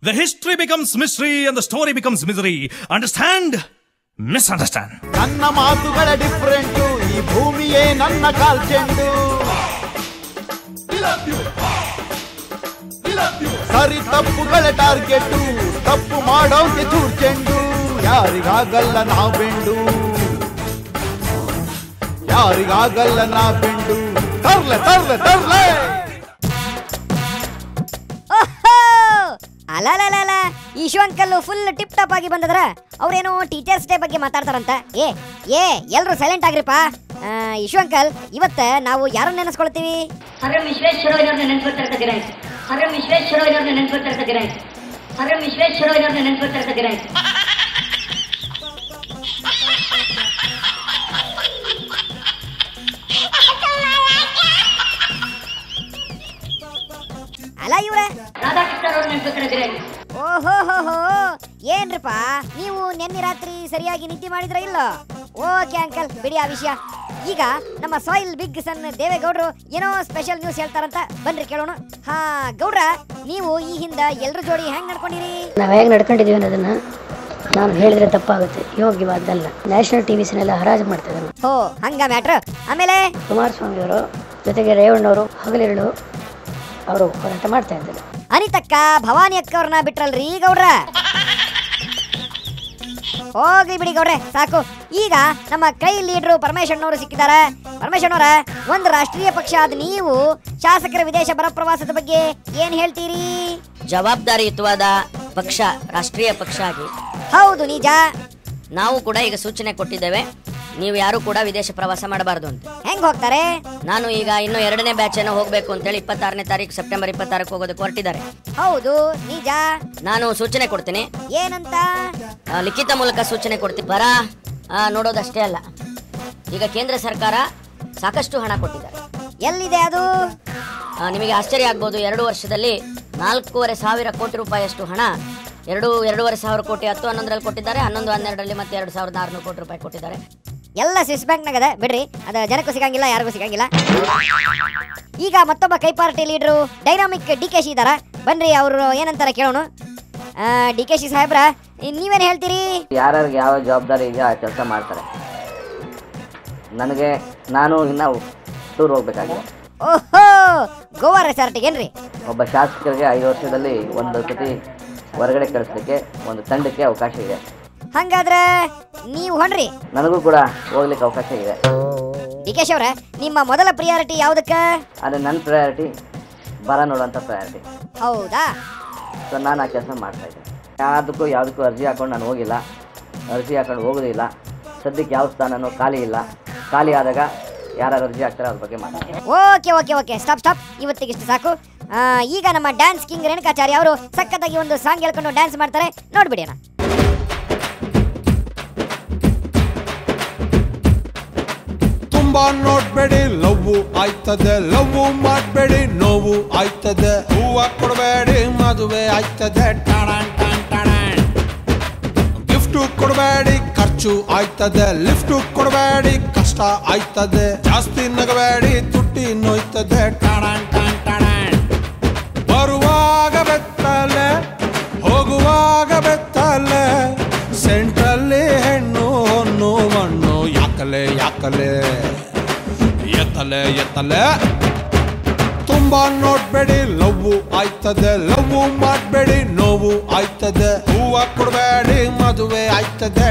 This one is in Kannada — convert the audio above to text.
The history becomes mystery and the story becomes misery. Understand? Misunderstand. ನನ್ನ ಮಾತುಗಳ ಡಿಫರೆಂಟ್, ಈ ಭೂಮಿಯೇ ನನ್ನ ಕಾಲ್ಚೆಂಡು. ಸರಿ ತಪ್ಪುಗಳ ಟಾರ್ಗೆಟ್, ತಪ್ಪು ಮಾಡೋಕೆ ಚೂರ್ಚೆಂಡು. ಯಾರಿಗಾಗಲ್ಲ ನಾ ಬೆಂಡು, ಯಾರಿಗಾಗಲ್ಲ ನಾ ಬೆಂಡು. ತರ್ಲೆ ತರ್ಲೆ ತರ್ಲೆ. ಅಲ್ಲ ಈಶು ಅಂಕಲ್ ಫುಲ್ ಟಿಪ್ ಟಾಪ್ ಆಗಿ ಬಂದದ್ರ. ಅವ್ರೇನೋ ಟೀಚರ್ಸ್ ಡೇ ಬಗ್ಗೆ ಮಾತಾಡ್ತಾರಂತ. ಏ ಎಲ್ರು ಸೈಲೆಂಟ್ ಆಗ್ರಿಪ್ಪ. ಈಶು ಅಂಕಲ್, ಇವತ್ತ ನಾವು ಯಾರನ್ನ ನೆನೆಸ್ಕೊಳ್ತೀವಿ? ವಿಶ್ವೇಶ್ವರಯ್ಯನವ್ರನ್ನ ನೆನೆಸ್ಕೊಳ್ತಾ ಇರ್ತೀರಾ? ವಿಶ್ವೇಶ್ವರಯ್ಯನವ್ರನ್ನ ನೆನೆಸ್ಕೊಳ್ತಾ ಇರ್ತೀರಾ? ವಿಶ್ವೇಶ್ವರಯ್ಯನವ್ರನ್ನ ನೆನೆಸ್ಕೊಳ್ತಾ ಇರ್ತೀರಾ? ಅಲ್ಲ ಇವ್ರೆ ರಾಧಾಕೃಷ್ಣ ಅವ್ರನ್ನ ನೆನೆಸ್ಕೊಳ್ತಾ ಇರ್ತೀರಾ? ಓಹೋ ಏನ್ರಪ್ಪ ನೀವು ನಿನ್ನೆ ರಾತ್ರಿ ಸರಿಯಾಗಿ ನಿದ್ದೆ ಮಾಡಿದ್ರ ಇಲ್ಲ? ಓಕೆ ಅಂಕಲ್, ಬಿಡಿ ಆ ವಿಷಯ. ಈಗ ನಮ್ಮ ಸಾಯಿಲ್ ಬಿಗ್ ಸನ್ ದೇವೇಗೌಡರು ಏನೋ ಸ್ಪೆಷಲ್ ನ್ಯೂಸ್ ಹೇಳ್ತಾರಂತ, ಬನ್ರಿ ಕೇಳೋಣ. ಹಾ ಗೌಡ್ರ, ನೀವು ಈ ಹಿಂದ ಎಲ್ರ ಜೋಡಿ ಹೆಂಗ್ ನಡ್ಕೊಂಡಿರಿ? ನಾವ್ ಹೇಗ್ ನಡ್ಕೊಂಡಿದೀವಿ ಅನ್ನೋದನ್ನ ನಾನು ಹೇಳಿದ್ರೆ ತಪ್ಪಾಗುತ್ತೆ, ಯೋಗ್ಯವಾದಲ್ಲ. ನ್ಯಾಷನಲ್ ಟಿವಿಸ್ನೆಲ್ಲ ಹರಾಜು ಮಾಡ್ತಾ ಇದ್ದಾನೆ. ಹೋ ಹಂಗ ಮ್ಯಾಟ್ರ್. ಆಮೇಲೆ ಕುಮಾರಸ್ವಾಮಿ ಅವರು ಜೊತೆಗೆ ರೇವಣ್ಣವರು ಹಗಲಿರುಳು ಅವರು ಹೋರಾಟ ಮಾಡ್ತಾ ಇದ್ದಾರೆ. ಅನಿತಕ್ಕ ಭವಾನಿ ಅಕ್ಕ ಅವ್ರನ್ನ ಬಿಟ್ರಲ್ರಿ ಗೌಡ್ರ. ಹೋಗ್ಲಿ ಬಿಡಿ ಗೌಡ್ರೆ, ಸಾಕು. ಈಗ ನಮ್ಮ ಕೈ ಲೀಡ್ರು ಪರಮೇಶ್ವರನವರು ಸಿಕ್ಕಿದ್ದಾರೆ. ಪರಮೇಶ್ವರನವರ, ಒಂದು ರಾಷ್ಟ್ರೀಯ ಪಕ್ಷ ಆದ ನೀವು ಶಾಸಕರ ವಿದೇಶ ಬರ ಪ್ರವಾಸದ ಬಗ್ಗೆ ಏನ್ ಹೇಳ್ತೀರಿ? ಜವಾಬ್ದಾರಿಯುತವಾದ ಪಕ್ಷ, ರಾಷ್ಟ್ರೀಯ ಪಕ್ಷ ಆಗಿ ಹೌದು, ನಿಜ. ನಾವು ಕೂಡ ಈಗ ಸೂಚನೆ ಕೊಟ್ಟಿದ್ದೇವೆ, ನೀವು ಯಾರು ಕೂಡ ವಿದೇಶ ಪ್ರವಾಸ ಮಾಡಬಾರದು ಅಂತ. ಹೆಂಗ್ ಹೋಗ್ತಾರೆ? ನಾನು ಈಗ ಇನ್ನು 2ನೇ ಬ್ಯಾಚ್ ಅನ್ನು ಹೋಗ್ಬೇಕು ಅಂತೇಳಿ 26ನೇ ತಾರೀಕು ಸೆಪ್ಟೆಂಬರ್ 26ಕ್ಕೆ ಹೋಗೋದಕ್ಕೆ ಹೊರಟಿದ್ದಾರೆ. ಹೌದು, ನಿಜ. ನಾನು ಸೂಚನೆ ಕೊಡ್ತೀನಿ. ಏನಂತ? ಲಿಖಿತ ಮೂಲಕ ಸೂಚನೆ ಕೊಡ್ತೀನಿ. ಬರ ನೋಡೋದಷ್ಟೇ ಅಲ್ಲ, ಈಗ ಕೇಂದ್ರ ಸರ್ಕಾರ ಸಾಕಷ್ಟು ಹಣ ಕೊಟ್ಟಿದ್ದಾರೆ. ಎಲ್ಲಿದೆ ಅದು? ನಿಮಗೆ ಆಶ್ಚರ್ಯ ಆಗ್ಬೋದು, 2 ವರ್ಷದಲ್ಲಿ 4,500 ಕೋಟಿ ರೂಪಾಯಿಯಷ್ಟು ಹಣ, 2,500 ಕೋಟಿ 10-11ರಲ್ಲಿ ಕೊಟ್ಟಿದ್ದಾರೆ, 11-12ರಲ್ಲಿ ಮತ್ತೆ 2,600 ಕೋಟಿ ರೂಪಾಯಿ ಕೊಟ್ಟಿದ್ದಾರೆ. ಎಲ್ಲ ಸ್ವಿಸ್ ಬ್ಯಾಂಕ್ ನಾಗದ, ಬಿಡ್ರಿ. ಅದ ಜನಕ್ಕೂ ಸಿಗಂಗಿಲ್ಲ, ಯಾರಿಗೂ ಸಿಗಂಗಿಲ್ಲ. ಈಗ ಮತ್ತೊಬ್ಬ ಕೈ ಪಾರ್ಟಿ ಲೀಡ್ರು ಡೈನಾಮಿಕ್ DKC ಇದಾರ. ಬನ್ರಿ ಅವ್ರು ಏನಂತಾರ ಕೇಳೋಣ. DKC ಸಾಹೇಬ್ರ, ನೀವೇನ್ ಹೇಳ್ತೀರಿ? ಯಾರ್ಯಾರಿಗೆ ಯಾವ ಜವಾಬ್ದಾರಿ ಇದೆ ಆ ಕೆಲಸ ಮಾಡ್ತಾರೆ. ನಾನು ಇನ್ನ ಟೂರ್ ಹೋಗ್ಬೇಕಾಗಿದೆ. ಓಹೋ, ಗೋವಾ ರೆಸಾರ್ಟಿಗೇನ್ರಿ? ಒಬ್ಬ ಶಾಸಕರಿಗೆ 5 ವರ್ಷದಲ್ಲಿ ಒಂದು ಸತಿ ಹೊರಗಡೆ ಕಳಿಸ್ಲಿಕ್ಕೆ ಒಂದು ತಂಡಕ್ಕೆ ಅವಕಾಶ ಇದೆ. ಹಂಗಾದ್ರೆ ನೀವು ಹೊಂಡ್ರಿ. ನನಗೂ ಕೂಡ ಹೋಗ್ಲಿಕ್ಕೆ ಅವಕಾಶ ಇದೆ. DKC ಅವ್ರ, ನಿಮ್ಮ ಮೊದಲ ಪ್ರಿಯಾರಿಟಿ ಯಾವ್ದಕ್ಕ? ಆದರೆ ನನ್ನ ಪ್ರಯಾರಿಟಿ ಬರ ನೋಡೋಂಥ ಪ್ರಯಾರಿಟಿ. ಹೌದಾ? ಸೊ ನಾನು ಆ ಕೆಲಸ ಮಾಡ್ತಾ ಇದ್ದೆ. ಯಾವುದಕ್ಕೂ ಅರ್ಜಿ ಹಾಕೊಂಡು ನಾನು ಹೋಗಿಲ್ಲ, ಅರ್ಜಿ ಹಾಕೊಂಡು ಹೋಗೋದಿಲ್ಲ. ಸದ್ಯಕ್ಕೆ ಯಾವ ಸ್ಥಾನನೂ ಖಾಲಿ ಇಲ್ಲ. ಖಾಲಿ ಆದಾಗ ಯಾರು ಅರ್ಜಿ ಹಾಕ್ತಾರೆ ಅದ್ರ ಬಗ್ಗೆ ಮಾತಾಡ್ತೀನಿ. Okay, stop. ಇವತ್ತಿಗಿಷ್ಟು ಸಾಕು. ಈಗ ನಮ್ಮ ಡ್ಯಾನ್ಸ್ ಕಿಂಗ್ ರೇಣುಕಾಚಾರ್ಯ ಅವರು ಸಖತ್ತಾಗಿ ಒಂದು ಸಾಂಗ್ ಹೇಳ್ಕೊಂಡು ಡ್ಯಾನ್ಸ್ ಮಾಡ್ತಾರೆ, ನೋಡ್ಬಿಡೋಣ. ತುಂಬಾ ನೋಡ್ಬೇಡಿ, ಲವ್ವು ಆಯ್ತದೆ. ಲವ್ವು ಮಾಡ್ಬೇಡಿ, ನೋವು ಆಯ್ತದೆ. ಹೂವ ಕೊಡಬೇಡಿ, ಮದುವೆ ಆಯ್ತದೆ. ಗಿಫ್ಟು ಕೊಡಬೇಡಿ, ಖರ್ಚು ಆಯ್ತದೆ. ಲಿಫ್ಟು ಕೊಡಬೇಡಿ, ಕಷ್ಟ ಆಯ್ತದೆ. ಜಾಸ್ತಿ ನಗಬೇಡಿ, ತುಟ್ಟಿ ನೋಯ್ತದೆ. ಬರುವಾಗ ಬೆತ್ತಲೆ, ಹೋಗುವಾಗ ಬೆತ್ತಲೆ. ಸೆಂಟ್ರಲ್ಲಿ ಹೆಣ್ಣು ಹೊನ್ನು ಮಣ್ಣು. ಯಾಕಲೆ ಎತ್ತಲೆ. ತುಂಬಾ ನೋಡ್ಬೇಡಿ, ಲವ್ವು ಆಯ್ತದೆ. ಲವ್ವು ಮಾಡ್ಬೇಡಿ, ನೋವು ಆಯ್ತದೆ. ಹೂವ ಕೊಡಬೇಡಿ, ಮದುವೆ ಆಯ್ತದೆ.